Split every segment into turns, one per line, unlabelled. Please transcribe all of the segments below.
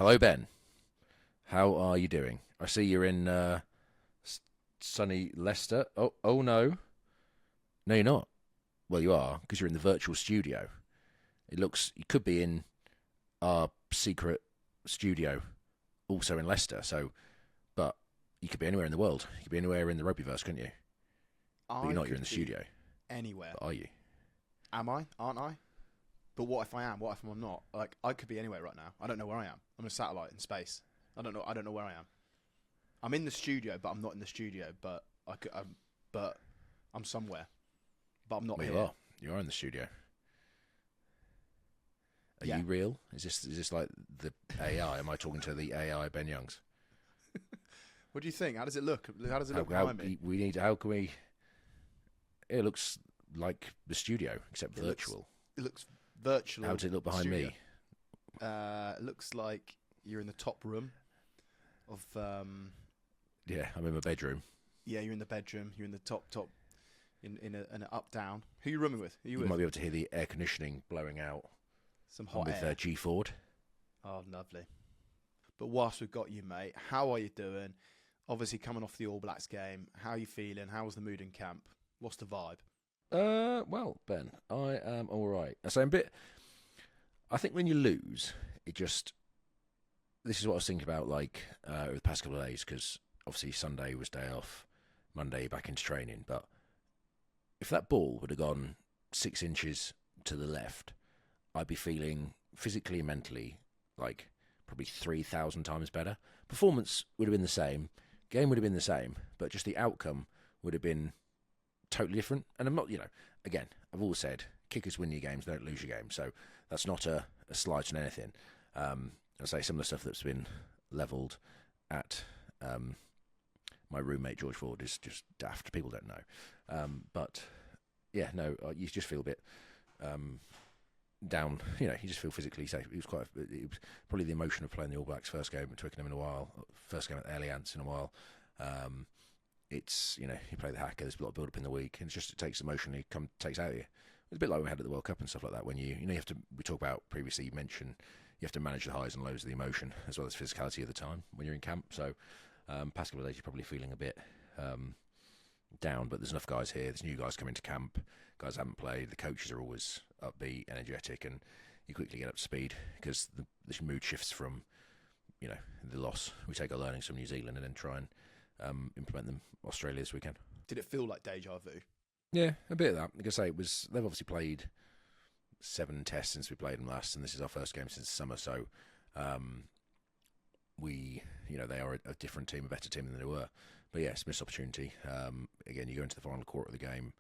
Hello, Ben. How are you doing? I see you're in sunny Leicester. Oh no. No, you're not. Well, you are, because you're in the virtual studio. It looks, you could be in our secret studio, also in Leicester, but you could be anywhere in the world. You could be anywhere in the Rugbyverse, couldn't you? But you're
I
not, you're in
could
the
be
studio.
anywhere.
But are you?
Am I? Aren't I? But what if I am? What if I'm not? Like, I could be anywhere right now. I don't know where I am. I'm a satellite in space. I don't know. I don't know where I am. I'm in the studio, but I'm not in the studio. But but I'm somewhere. But I'm not
Well,
here.
you are. You are in the studio. Are
Yeah.
you real? Is this like the AI? Am I talking to the AI Ben Youngs?
What do you think? How does it look? How does it look behind me?
We need. How can we? It looks like the studio, except virtual.
It looks virtual.
How does it look behind
studio.
me?
It looks like you're in the top room of.
Yeah, I'm in my bedroom.
Yeah, you're in the bedroom. You're in the top. In an up down. Who are you rooming with? Who are you
You
with?
might be able to hear the air conditioning blowing out.
Some
I'm
hot
with
air.
GFord.
Oh, lovely. But whilst we've got you, mate, how are you doing? Obviously, coming off the All Blacks game, how are you feeling? How was the mood in camp? What's the vibe?
Well, Ben, I am all right. So I'm a bit. I think when you lose, it just. This is what I was thinking about, like over the past couple of days, because obviously Sunday was day off, Monday back into training. But if that ball would have gone 6 inches to the left, I'd be feeling physically and mentally like probably 3,000 times better. Performance would have been the same, game would have been the same, but just the outcome would have been totally different. And I'm not, again, I've always said kickers win your games, don't lose your games. So that's not a slight on anything. I say some of the stuff that's been levelled at my roommate George Ford is just daft. People don't know. But yeah, no, you just feel a bit down. You just feel physically safe. It was probably the emotion of playing the All Blacks first game at Twickenham in a while, first game at the Allianz in a while. It's you play the Hacker. There's a lot of build up in the week, and it takes emotionally takes out of you. It's a bit like we had at the World Cup and stuff like that. When you have to, we talk about previously. You mentioned you have to manage the highs and lows of the emotion as well as physicality of the time when you're in camp. So past couple of days you're probably feeling a bit down, but there's enough guys here. There's new guys coming to camp. Guys haven't played. The coaches are always upbeat, energetic, and you quickly get up to speed because the mood shifts from the loss. We take our learnings from New Zealand and then try and implement them Australia this weekend.
Did it feel like deja vu?
Yeah, a bit of that. Like I say, they've obviously played 7 tests since we played them last, and this is our first game since summer. So they are a different team, a better team than they were. But yes, missed opportunity. Again, you go into the final quarter of the game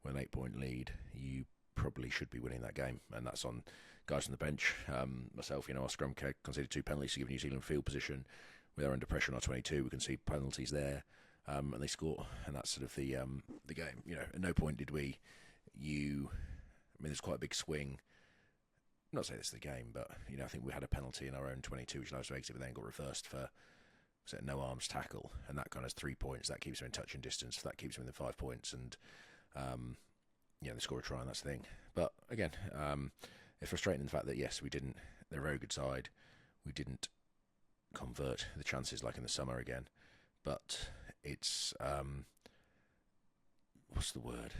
with an 8-point lead. You probably should be winning that game, and that's on guys on the bench. Myself, our scrum conceded 2 penalties to give New Zealand field position. We are under pressure on our 22. We can see penalties there, and they score, and that's sort of the game. At no point did we. There's quite a big swing. Not to say this is the game, but I think we had a penalty in our own 22, which allowed us to exit, but then got reversed for no arms tackle, and that kind of 3 points. That keeps them in touch and distance. That keeps them within 5 points, and they score a try, and that's the thing. But again, it's frustrating the fact that yes, we didn't. They're a very good side. We didn't convert the chances like in the summer again, but it's what's the word?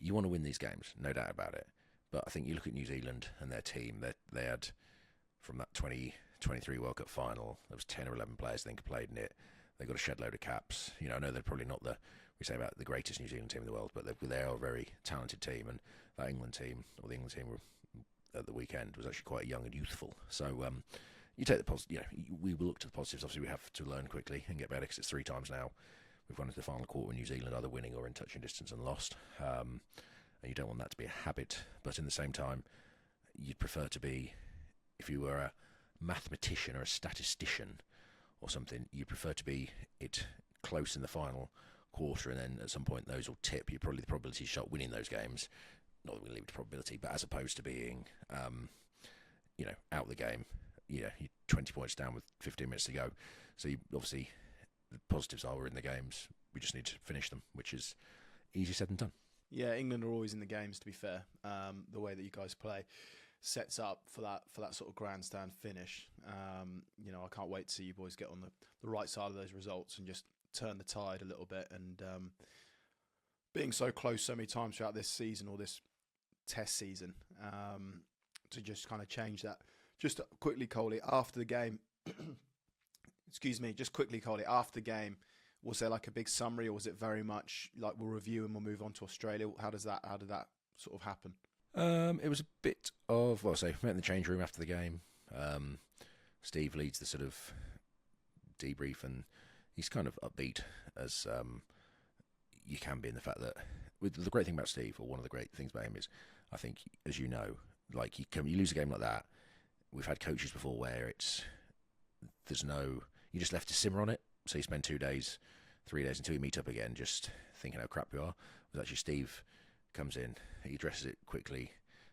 You want to win these games, no doubt about it. But I think you look at New Zealand and their team. They had from that 2023 World Cup final, there was 10 or 11 players I think played in it. They got a shed load of caps. I know they're probably not we say about the greatest New Zealand team in the world, but they are a very talented team. And that England team, or the England team at the weekend, was actually quite young and youthful. So you take the positive. We will look to the positives. Obviously, we have to learn quickly and get better because it's 3 times now we've gone into the final quarter with New Zealand either winning or in touching distance and lost. And you don't want that to be a habit. But in the same time, you'd prefer to be, if you were a mathematician or a statistician or something, you'd prefer to be close in the final quarter, and then at some point those will tip. You probably the probability to start winning those games. Not that we leave it to probability, but as opposed to being, out the game. You're 20 points down with 15 minutes to go. So obviously, the positives are we're in the games. We just need to finish them, which is easier said than done.
Yeah, England are always in the games, to be fair, the way that you guys play. sets up for that sort of grandstand finish. I can't wait to see you boys get on the right side of those results and just turn the tide a little bit. And being so close so many times throughout this season or this test season, to just kind of change that. Just quickly, Coley, after the game, excuse me, just quickly, Coley, after the game, was there like a big summary, or was it very much like we'll review and we'll move on to Australia? How did that sort of happen?
It was a bit of, met in the change room after the game. Steve leads the sort of debrief, and he's kind of upbeat as you can be in the fact that the great thing about Steve, or one of the great things about him, is I think, as you know, like you lose a game like that. We've had coaches before where you're just left to simmer on it. So you spend 2 days, 3 days until you meet up again, just thinking how crap you are. But actually, Steve comes in, he addresses it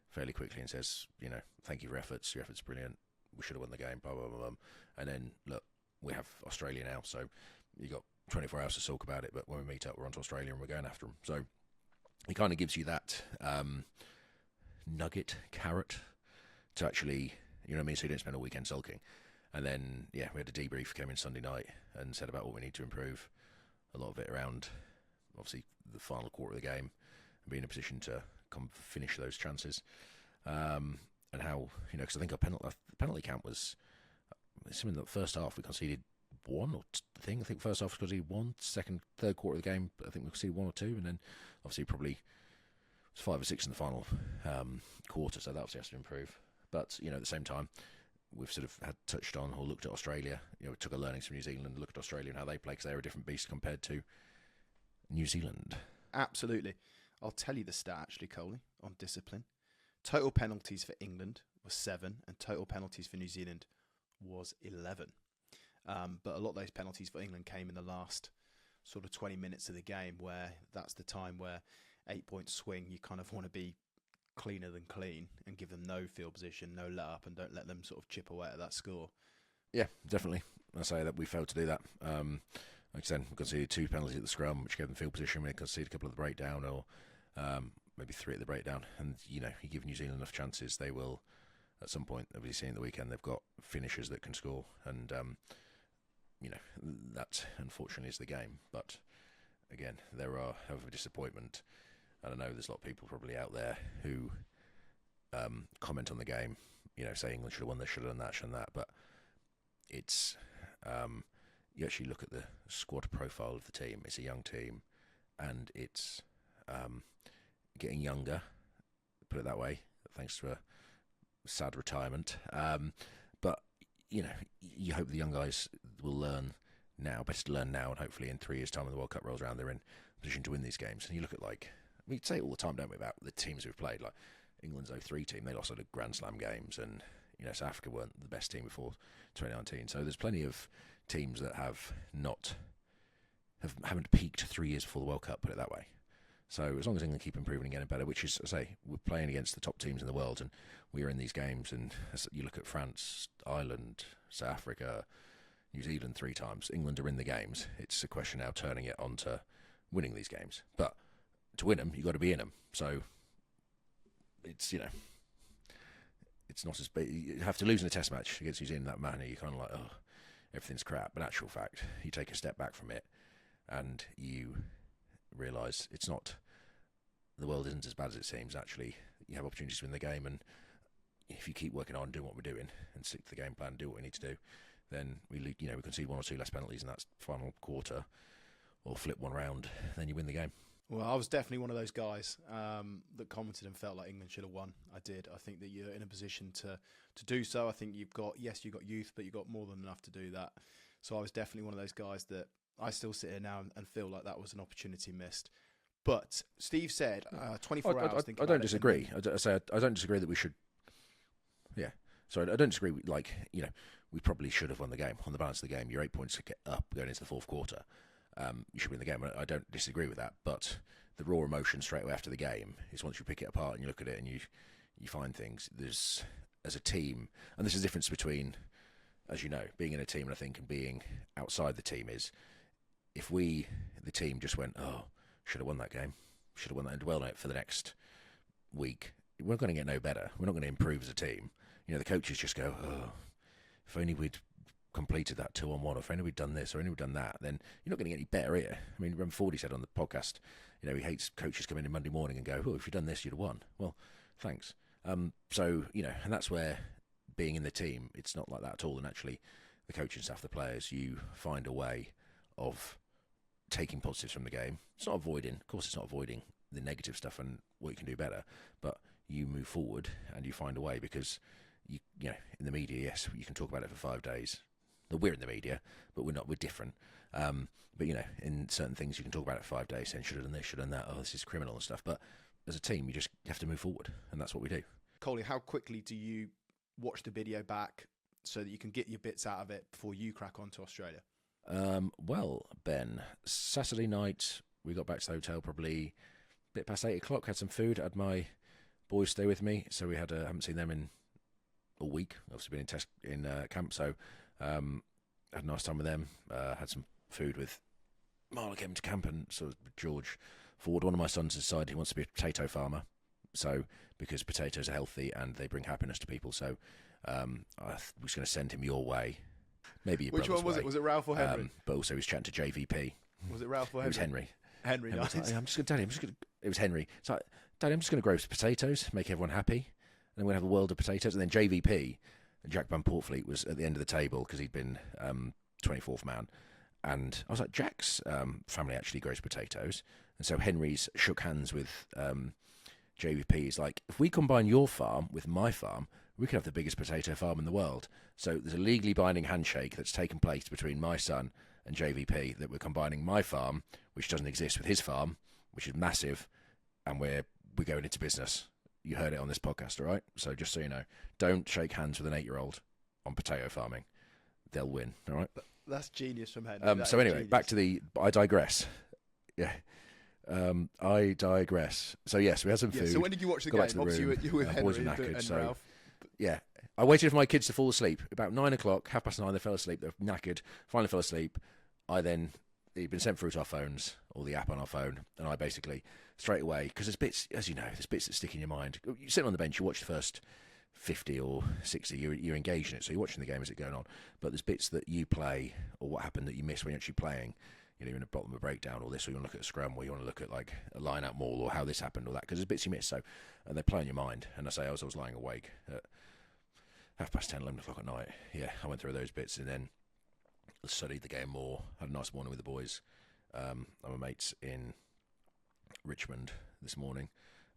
fairly quickly, and says, thank you for efforts. Your efforts are brilliant. We should have won the game. Blah blah blah blah. And then look, we have Australia now, so you got 24 hours to talk about it. But when we meet up, we're on to Australia and we're going after them. So he kind of gives you that nugget, carrot to actually, you know what I mean? So you don't spend a weekend sulking. And then, we had a debrief, came in Sunday night and said about what we need to improve. A lot of it around, obviously, the final quarter of the game and be in a position to finish those chances. And how, because I think the penalty count was something that first half we conceded one I think first half we conceded one, third quarter of the game, I think we conceded one or two, and then obviously probably it was 5 or 6 in the final quarter, so that obviously has to improve. But, at the same time, we've sort of had touched on or looked at Australia. We took a learnings from New Zealand, looked at Australia and how they play, because they're a different beast compared to New Zealand.
Absolutely. I'll tell you the stat, actually, Coley, on discipline. Total penalties for England was 7, and total penalties for New Zealand was 11. But a lot of those penalties for England came in the last sort of 20 minutes of the game, where that's the time where 8-point swing, you kind of want to be cleaner than clean and give them no field position, no let up, and don't let them sort of chip away at that score.
Yeah, definitely. I say that we failed to do that. Like I said, we conceded 2 penalties at the scrum, which gave them field position. We conceded a couple at the breakdown, or maybe 3 at the breakdown. And, you give New Zealand enough chances, they will, at some point, obviously seeing the weekend, they've got finishers that can score. And, that unfortunately is the game. But, again, there are, however, disappointment. And I know there's a lot of people probably out there who comment on the game, say England should have won this, should have done that, should have done that. But it's, you actually look at the squad profile of the team. It's a young team, and it's getting younger, put it that way, thanks to a sad retirement. But, you hope the young guys will learn now, best to learn now, and hopefully in 3 years' time when the World Cup rolls around, they're in a position to win these games. And you look at, we say it all the time, don't we, about the teams we've played. Like England's 03 team, they lost at the Grand Slam games, and South Africa weren't the best team before 2019. So there's plenty of teams that haven't peaked 3 years before the World Cup, put it that way. So as long as England keep improving and getting better, which is, I say, we're playing against the top teams in the world, and we are in these games. And as you look at France, Ireland, South Africa, New Zealand 3 times, England are in the games. It's a question now turning it on to winning these games. But to win them, you've got to be in them. So it's, it's not as big. You have to lose in a test match against New Zealand in that manner. You're kind of like, oh, everything's crap. But in actual fact, you take a step back from it and you realise it's not, the world isn't as bad as it seems. Actually, you have opportunities to win the game, and if you keep working on doing what we're doing and stick to the game plan, do what we need to do, then we concede 1 or 2 less penalties in that final quarter, or flip one round, then you win the game.
Well, I was definitely one of those guys that commented and felt like England should have won. I did. I think that you're in a position to do so. I think you've got youth, but you've got more than enough to do that. So I was definitely one of those guys that I still sit here now and feel like that was an opportunity missed. But Steve said 24 hours.
I don't disagree. I don't disagree that we should. Yeah. Sorry, I don't disagree. We probably should have won the game. On the balance of the game, you're 8 points to get up going into the fourth quarter. You should win the game. I don't disagree with that, but the raw emotion straight away after the game is once you pick it apart and you look at it and you find things. There's, as a team, and this is the difference between, as you know, being in a team and I think and being outside the team is, if we, the team, just went, oh, should have won that game, should have won that and dwell on it for the next week, we're going to get no better. We're not going to improve as a team. The coaches just go, oh, if only we'd completed that 2-on-1, or if only we'd done this, or only we'd done that, then you're not going to get any better here. I mean, remember Fordy said on the podcast, he hates coaches coming in Monday morning and go, oh, if you'd done this, you'd have won. Well, thanks. So, and that's where being in the team, it's not like that at all. And actually, the coaching staff, the players, you find a way of taking positives from the game. It's not avoiding, of course, it's not avoiding the negative stuff and what you can do better, but you move forward and you find a way, because you in the media, yes, you can talk about it for 5 days. We're in the media, but we're different. But in certain things you can talk about it for 5 days, saying should have done this, should have done that, oh, this is criminal and stuff. But as a team, you just have to move forward, and that's what we do.
Coley, how quickly do you watch the video back so that you can get your bits out of it before you crack on to Australia?
Well, Ben, Saturday night we got back to the hotel probably a bit past 8 o'clock. Had some food. Had my boys stay with me, so we haven't seen them in a week. Obviously been in camp, so had a nice time with them. Had some food with Marler, came to camp, and sort of George Ford. One of my sons decided he wants to be a potato farmer, so because potatoes are healthy and they bring happiness to people. So I was going to send him your way. Maybe your
Which one was
way.
it? Was it Ralph or Henry?
But also he was chatting to JVP.
Was it Ralph or Henry?
It was Henry.
Henry,
And
nice.
I was like, it was Henry. It's like, Daddy, I'm just going to grow some potatoes, make everyone happy, and then we're going to have a world of potatoes. And then JVP, Jack Van Portfleet, was at the end of the table because he'd been 24th man. And I was like, Jack's family actually grows potatoes. And so Henry's shook hands with JVP. He's like, if we combine your farm with my farm, we could have the biggest potato farm in the world. So there's a legally binding handshake that's taken place between my son and JVP that we're combining my farm, which doesn't exist, with his farm, which is massive, and we're going into business. You heard it on this podcast, all right? So just so you know, don't shake hands with an 8-year-old on potato farming. They'll win, all right?
That's genius from Henry.
So anyway, back to I digress. Yeah. I digress. So yes, we had some food.
So when did you watch the
Got
game?
back to the
Obviously,
room.
you were with Henry
boys were knackered,
and
so
Ralph.
yeah, I waited for my kids to fall asleep. About 9 o'clock, 9:30, they fell asleep. They were knackered. Finally fell asleep. They'd been sent through to our phones, or the app on our phone, and I basically straight away, because there's bits, as you know, there's bits that stick in your mind. You sit on the bench, you watch the first 50 or 60, you're engaged in it, so you're watching the game as it's going on. But there's bits that you play, or what happened that you miss when you're actually playing. You're in the bottom of a breakdown, or this, or you want to look at a scrum, or you want to look at like a line-out maul, or how this happened, or that, because there's bits you miss. So, and they play in your mind. And I was lying awake at 10:30, 11 o'clock at night. Yeah, I went through those bits, and then studied the game more. Had a nice morning with the boys. I'm a mates in Richmond this morning,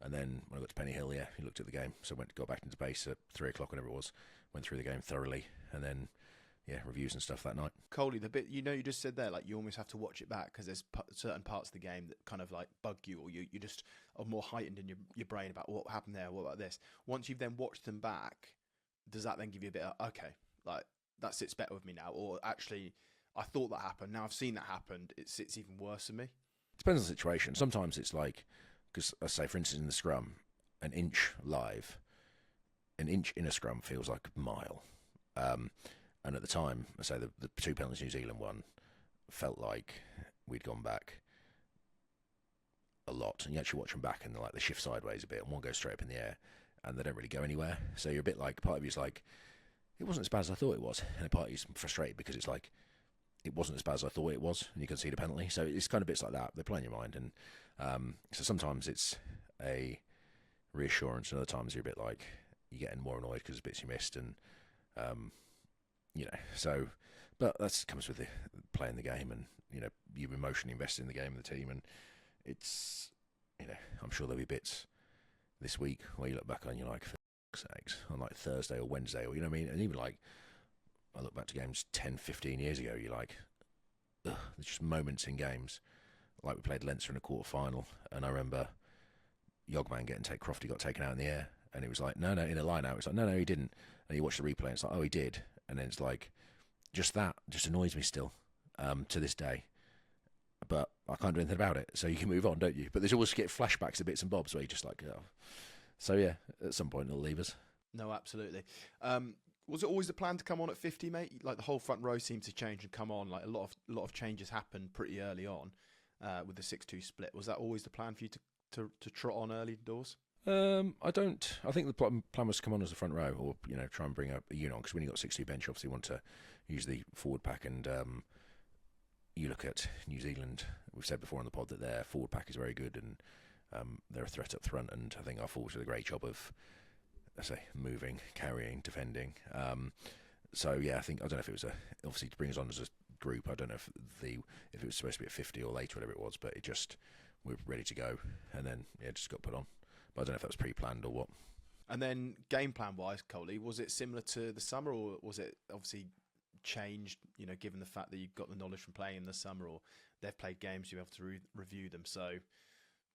and then when I got to Penny Hill, we looked at the game. So got back into base at 3 o'clock, whenever it was. Went through the game thoroughly, and then reviews and stuff that night.
Coley, the bit you just said there, like you almost have to watch it back because there's certain parts of the game that kind of like bug you, or you just are more heightened in your brain about what happened there, what about this. Once you've then watched them back, does that then give you a bit of, okay, like that sits better with me now, or actually I thought that happened, now I've seen that happen, it sits even worse for me?
Depends on the situation. Sometimes it's like, because I say, for instance, in the scrum, an inch in a scrum feels like a mile. And at the time, I say the 2 penalties New Zealand won felt like we'd gone back a lot. And you actually watch them back, and they shift sideways a bit, and one goes straight up in the air, and they don't really go anywhere. So you're a bit like, part of you's like, it wasn't as bad as I thought it was, and a part of you's frustrated because it's like, it wasn't as bad as I thought it was, and you can see the penalty. So it's kind of bits like that. They play in your mind, and so sometimes it's a reassurance, and other times you're a bit like, you're getting more annoyed because there's bits you missed, and so, but that comes with the playing the game, and you emotionally invested in the game and the team, and it's, I'm sure there'll be bits this week where you look back on, you're like, for fuck's sakes, on like Thursday or Wednesday, or what I mean, and even like, I look back to games 10, 15 years ago, you're like, ugh, there's just moments in games, like we played Leinster in a quarter-final, and I remember Yogman Crofty got taken out in the air, and it was like, no, in a line-out, it's like, no, he didn't, and you watch the replay, and it's like, oh, he did, and then it's like, that just annoys me still, to this day, but I can't do anything about it, so you can move on, don't you? But there's always get flashbacks to bits and bobs where you're just like, oh. So yeah, at some point it'll leave us.
No, absolutely. Was it always the plan to come on at 50, mate? Like the whole front row seemed to change and come on. Like a lot of changes happened pretty early on with the 6-2 split. Was that always the plan for you to trot on early doors?
I don't. I think the plan was to come on as the front row, or try and bring up a unit on, because when you got 60 bench, obviously you want to use the forward pack. And you look at New Zealand. We've said before on the pod that their forward pack is very good, and they're a threat up front. And I think our forwards did a great job of, let's say, moving, carrying, defending. So yeah, I don't know if it was obviously to bring us on as a group. I don't know if it was supposed to be at 50 or later, whatever it was, but we're ready to go, and then just got put on. But I don't know if that was pre-planned or what.
And then game plan wise, Coley, was it similar to the summer, or was it obviously changed? Given the fact that you've got the knowledge from playing in the summer, or they've played games, you have to review them. So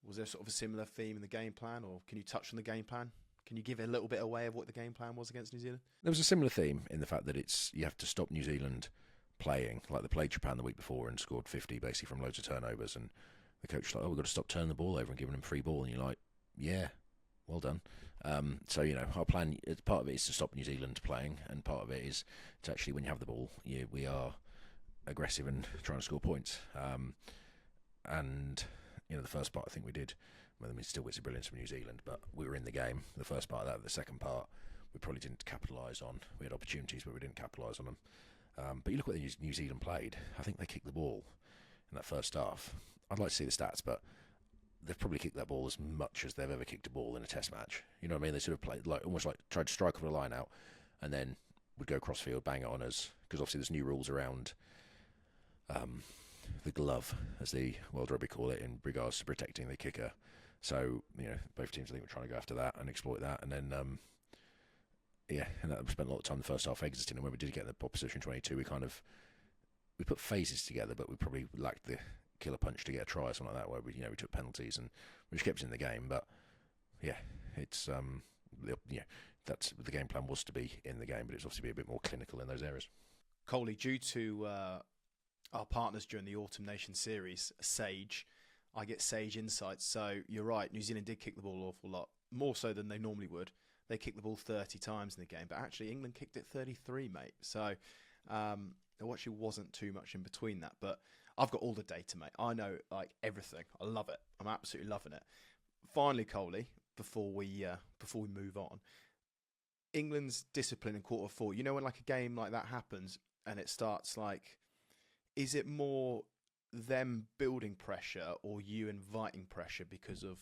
was there sort of a similar theme in the game plan, or can you touch on the game plan? Can you give a little bit away of what the game plan was against New Zealand?
There was a similar theme in the fact that you have to stop New Zealand playing like they played Japan the week before and scored 50 basically from loads of turnovers, and the coach was like, we've got to stop turning the ball over and giving them free ball, and you're like, yeah, well done. So our plan, part of it is to stop New Zealand playing, and part of it is to actually, when you have the ball, we are aggressive and trying to score points. And the first part I think we did. Still it's a brilliance from New Zealand, but we were in the game. The first part of that, the second part, we probably didn't capitalise on. We had opportunities, but we didn't capitalise on them. But you look at what New Zealand played. I think they kicked the ball in that first half. I'd like to see the stats, but they've probably kicked that ball as much as they've ever kicked a ball in a test match. You know what I mean? They sort of played almost like tried to strike over the line out, and then would go crossfield, bang it on us, because obviously there's new rules around the glove, as the World Rugby call it, in regards to protecting the kicker. So both teams I think were trying to go after that and exploit that, and then we spent a lot of time in the first half exiting, and when we did get the opposition 22, we put phases together, but we probably lacked the killer punch to get a try or something like that, where we took penalties and which kept us in the game. But it's that's the game plan was to be in the game, but it's obviously be a bit more clinical in those areas.
Coley, due to our partners during the Autumn Nation series, Sage, I get Sage insights. So you're right, New Zealand did kick the ball an awful lot, more so than they normally would. They kicked the ball 30 times in the game, but actually England kicked it 33, mate. So there actually wasn't too much in between that. But I've got all the data, mate. I know everything. I love it. I'm absolutely loving it. Finally, Coley, before we move on, England's discipline in quarter four. When a game like that happens and it starts is it more them building pressure or you inviting pressure because of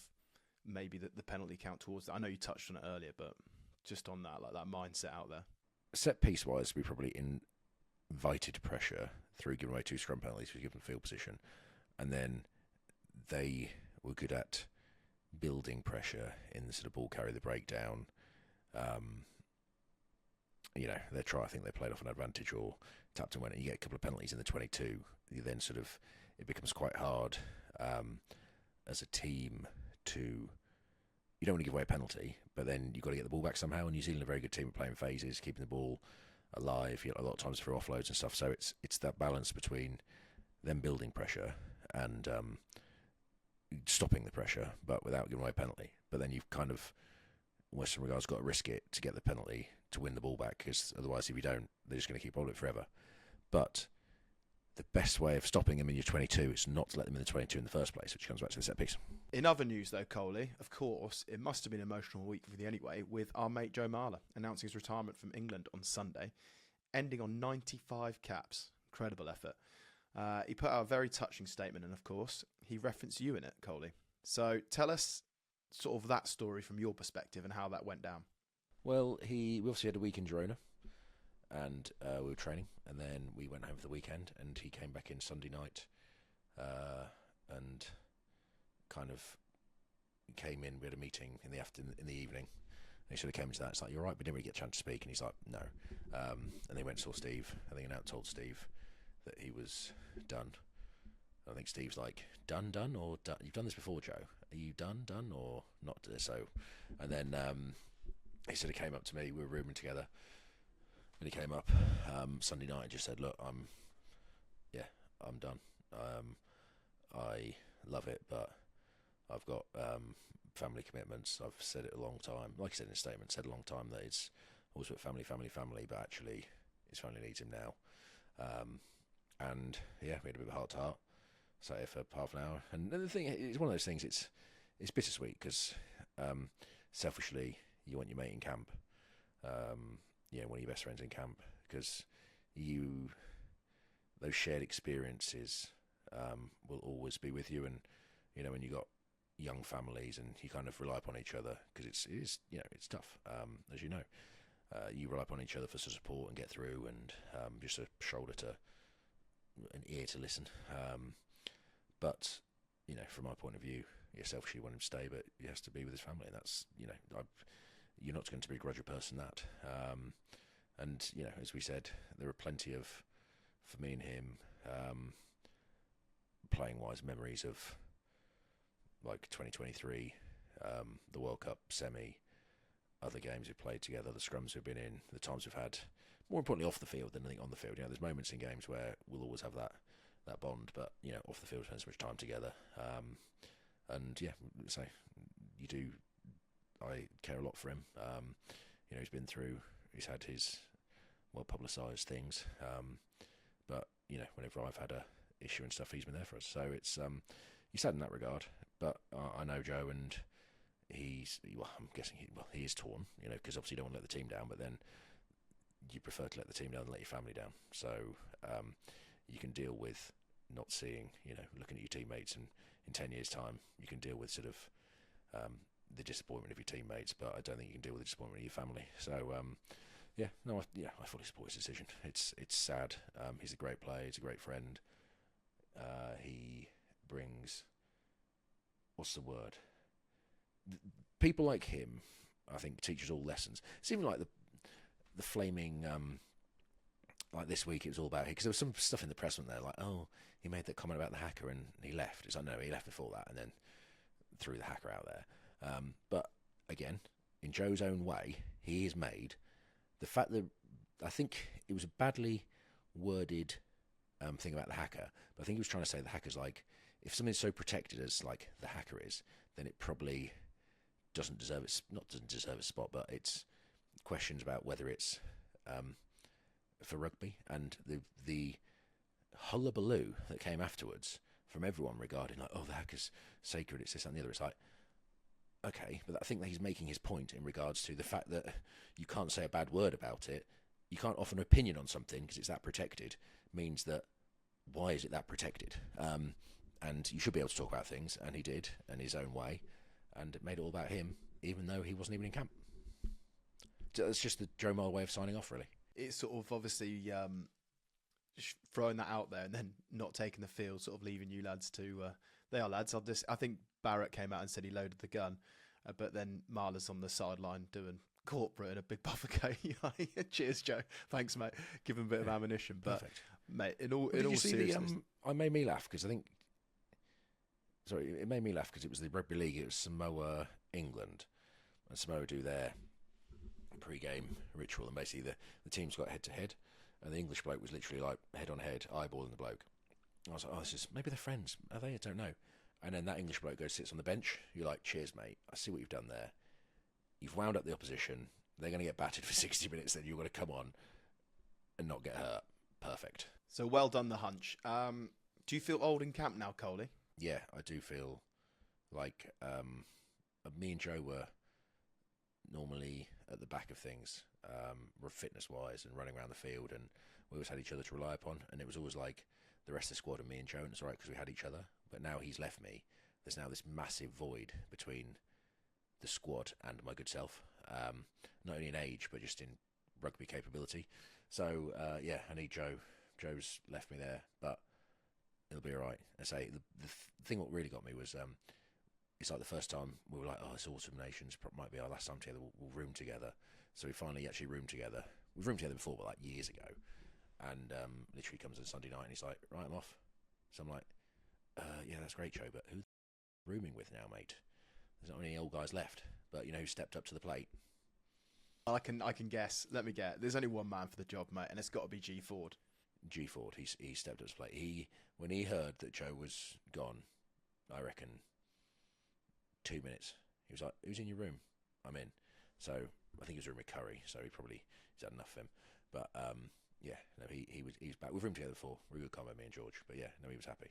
maybe the penalty count towards that? I know you touched on it earlier, but just on that, that mindset out there.
Set piece wise, we probably invited pressure through giving away 2 scrum penalties, we given field position, and then they were good at building pressure in the sort of ball carry, the breakdown. Their try, I think they played off an advantage or tapped and went, and you get a couple of penalties in the 22. You then it becomes quite hard as a team to. You don't want to give away a penalty, but then you've got to get the ball back somehow. And New Zealand are a very good team at playing phases, keeping the ball alive. A lot of times for offloads and stuff. So it's that balance between them building pressure and stopping the pressure, but without giving away a penalty. But then you've kind of, in Western regards, got to risk it to get the penalty to win the ball back, because otherwise, if you don't, they're just going to keep on it forever. But the best way of stopping them in your 22 is not to let them in the 22 in the first place, which comes back to the set piece.
In other news, though, Coley, of course, it must have been an emotional week for you anyway, with our mate Joe Marler announcing his retirement from England on Sunday, ending on 95 caps. Incredible effort. He put out a very touching statement, and of course, he referenced you in it, Coley. So tell us sort of that story from your perspective and how that went down.
Well, we obviously had a week in Girona, and we were training, and then we went home for the weekend, and he came back in Sunday night, and kind of came in. We had a meeting in the evening, and he sort of came into that. It's like, you're right, we didn't really get a chance to speak, and he's like, no. And they went and saw Steve. I think, and out told Steve that he was done. I think Steve's like, done, or done? You've done this before, Joe. Are you done, or not? So, and then he sort of came up to me. We were rooming together, and he came up Sunday night and just said, "Look, I'm done. I love it, but I've got family commitments. I've said it a long time. Like I said in his statement, said a long time that it's always about family, but actually his family needs him now." And yeah, we had a bit of a heart to heart. Sat here for half an hour, and the thing, it's one of those things. It's bittersweet because Selfishly, you want your mate in camp, one of your best friends in camp, because those shared experiences will always be with you. And when you got young families and you kind of rely upon each other, because it's tough, as you know. You rely upon each other for support and get through, and just a shoulder to, an ear to listen. But from my point of view, selfishly you want him to stay, but he has to be with his family, and that's you're not going to begrudge a person that. And as we said, there are plenty of, for me and him, playing wise memories of like 2023, the World Cup semi, other games we've played together, the scrums we've been in, the times we've had, more importantly off the field than anything on the field. There's moments in games where we'll always have that bond, but off the field, spend so much time together. So you do. I care a lot for him. He's been through. He's had his well publicised things, but whenever I've had a issue and stuff, he's been there for us. So it's he's sad in that regard. But I know Joe, and I'm guessing he is torn. Because obviously you don't want to let the team down, but then you prefer to let the team down than let your family down. So you can deal with not seeing, looking at your teammates, and in 10 years' time, you can deal with sort of the disappointment of your teammates, but I don't think you can deal with the disappointment of your family. So, I fully support his decision. It's sad. He's a great player. He's a great friend. He brings, what's the word? People like him, I think, teach us all lessons. It's even like the flaming, like this week, it was all about him, because there was some stuff in the press, wasn't there? Like, oh, he made that comment about the hacker and he left. It's like, no, he left before that and then threw the hacker out there. But again, in Joe's own way, he has made the fact that, I think it was a badly worded thing about the hacker, but I think he was trying to say the hacker's like, if something's so protected as like the hacker is, then it probably doesn't deserve a spot, but it's questions about whether it's for rugby, and the hullabaloo that came afterwards from everyone regarding like, oh, the hacker's sacred, it's this and the other. It's like, okay, but I think that he's making his point in regards to the fact that you can't say a bad word about it, you can't offer an opinion on something because it's that protected, means that why is it that protected? And you should be able to talk about things, and he did in his own way, and it made it all about him, even though he wasn't even in camp. So it's just the Joe Marler way of signing off, really.
It's sort of obviously just throwing that out there and then not taking the field, sort of leaving you lads to. They are lads. I think Barrett came out and said he loaded the gun, but then Marler's on the sideline doing corporate in a big buffer coat. Cheers, Joe. Thanks, mate. Give him a bit of ammunition. But
Perfect.
Mate, in all seriousness,
I made me laugh because it made me laugh because it was the rugby league. It was Samoa, England, and Samoa do their pre-game ritual, and basically the teams got head to head, and the English bloke was literally like head on head, eyeballing the bloke. I was like, oh, maybe they're friends. Are they? I don't know. And then that English bloke goes, sits on the bench. You're like, cheers, mate. I see what you've done there. You've wound up the opposition. They're going to get battered for 60 minutes. Then you've got to come on and not get hurt. Perfect.
So well done, the hunch. Do you feel old in camp now, Coley?
Yeah, I do feel like me and Joe were normally at the back of things, fitness-wise and running around the field, and we always had each other to rely upon, and it was always like the rest of the squad and me and Joe, and it's all right because we had each other. But now he's left me. There's now this massive void between the squad and my good self, not only in age, but just in rugby capability. So, I need Joe. Joe's left me there, but it'll be all right. I say, the thing what really got me was, it's like the first time we were like, oh, this Autumn Nations might be our last time together. We'll room together. So we finally actually roomed together. We've roomed together before, but like years ago. And literally comes on Sunday night and he's like, right, I'm off. So I'm like, yeah, that's great, Joe, but who rooming with now, mate? There's not any old guys left, but who stepped up to the plate.
I can guess. Let me get. There's only one man for the job, mate, and it's got to be GFord.
GFord, he stepped up to the plate. When he heard that Joe was gone, I reckon 2 minutes, he was like, who's in your room? I'm in. So I think he was room with Curry, so he's had enough of him. But he was back. We've roomed together before. Really good combo, me and George. But he was happy.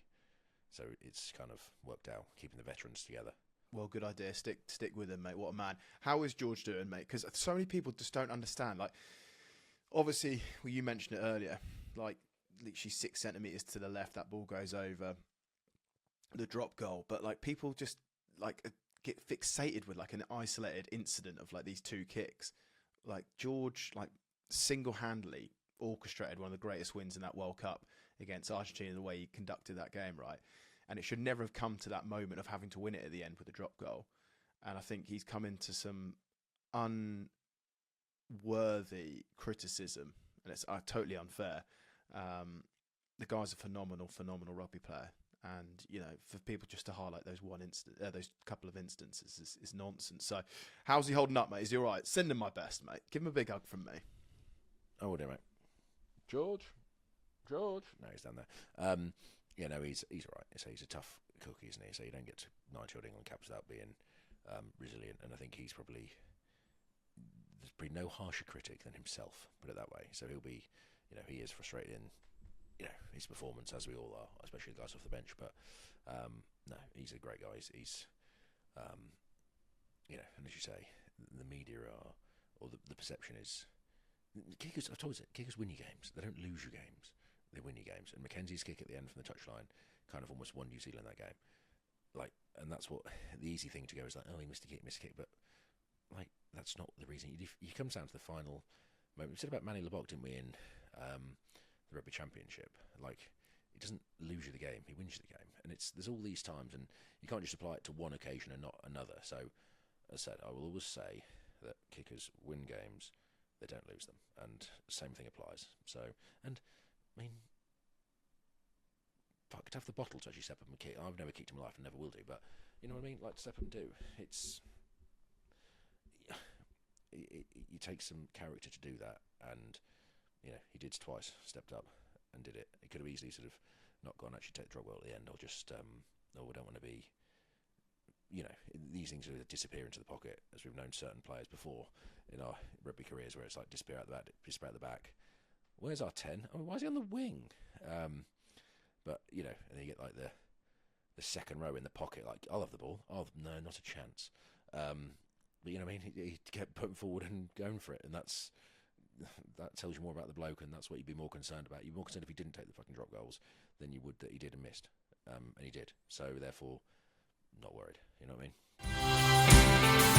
So it's kind of worked out, keeping the veterans together.
Well, good idea. Stick with him, mate. What a man. How is George doing, mate? Because so many people just don't understand. Like, obviously, well, you mentioned it earlier. Like, literally 6 centimeters to the left, that ball goes over the drop goal. But like, people just like get fixated with like an isolated incident of like these 2 kicks. Like George, like single-handedly orchestrated one of the greatest wins in that World Cup against Argentina. The way he conducted that game, right? And it should never have come to that moment of having to win it at the end with a drop goal. And I think he's come into some unworthy criticism, and it's totally unfair. The guy's a phenomenal rugby player, and you know, for people just to highlight those those couple of instances is nonsense. So, how's he holding up, mate? Is he all right? Send him my best, mate. Give him a big hug from me.
I will do, mate. George. No, he's down there. Yeah, no, he's all right. So he's a tough cookie, isn't he? So you don't get to 90 odd England caps without being resilient, and I think there's probably no harsher critic than himself, put it that way. So he'll be, you know, he is frustrated in, you know, his performance, as we all are, especially the guys off the bench. But no, he's a great guy. He's you know, and as you say, the media are, or the perception is, kickers. I've told you, kickers win you games. They don't lose you games. They win you games. And Mackenzie's kick at the end from the touchline kind of almost won New Zealand that game. Like, and that's what the easy thing to go is like, oh, he missed a kick. But like, that's not the reason. You come down to the final moment. We said about Manny Lebok, didn't we, in the Rugby Championship? Like, it doesn't lose you the game; he wins you the game. And there's all these times, and you can't just apply it to one occasion and not another. So, as I said, I will always say that kickers win games; they don't lose them, and the same thing applies. So, and I mean, fuck, to have the bottle to actually step up and kick. I've never kicked in my life and never will do, but you know what I mean? Like, to step up and do. You take some character to do that, and you know, he did twice, stepped up and did it. It could have easily sort of not gone, actually take the drop goal at the end, or just, no, we don't want to be, you know, these things sort of disappear into the pocket, as we've known certain players before in our rugby careers, where it's like disappear at the back. Where's our 10? I mean, why is he on the wing? But, you know, and then you get like the second row in the pocket, like, I'll have the ball. No, not a chance. But, you know what I mean? He kept putting forward and going for it, and that tells you more about the bloke, and that's what you'd be more concerned about. You'd be more concerned if he didn't take the fucking drop goals than you would that he did and missed. And he did. So, therefore, not worried. You know what I mean?